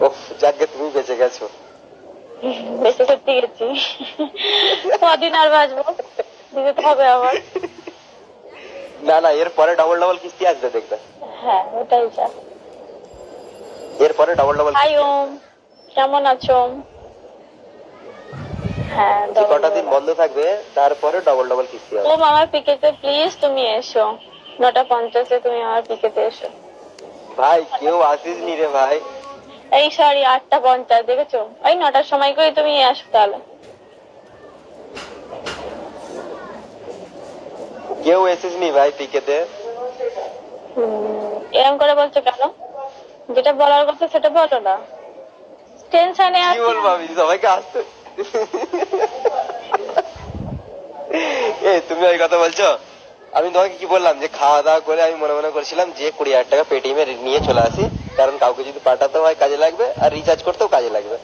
ওহ, যাকে তুমি বেঁচে গেছো। বেঁচে সত্যি গেছি। কদিন আর বাঁচবো, দিতে তো হবে আবার। না না, এর পরে ডবল ডবল কিস্তি আসবে দেখবে। হ্যাঁ ওটাই যা। এরপরে ডবল ডবল হাই কিস্তি আসবে। ওম, কেমন আছো? হ্যাঁ যে ডবল কটা দিন ডবল। বন্ধ থাকবে তারপরে ডবল ডবল কিস্তি ও হবে। আমার পিকেতে প্লিজ তুমি এসো, 9:50 তুমি আমার পিকেতে এসো। ভাই কেউ আসিস নি রে ভাই। এই সরি 8:50 দেখেছো, এই 9টার সময় করে তুমি আসো তাহলে। কেউ এসিস নি ভাই পিকেতে। এরম করে বলছো কেন? যেটা বলার কথা সেটা বলো না, টেনশনে কি আছি বলবো আমি। আমি, সবাইকে আসতে। এই তুমি ওই কথা বলছো? আমি তোমাকে কি বললাম যে খাওয়া দাওয়া করে আমি মনে মনে করছিলাম যে 20,000 টাকা পেটিএম এ নিয়ে চলে আসি, কারণ কাউকে যদি পাঠাতে হয় কাজে লাগবে আর রিচার্জ করতেও কাজে লাগবে।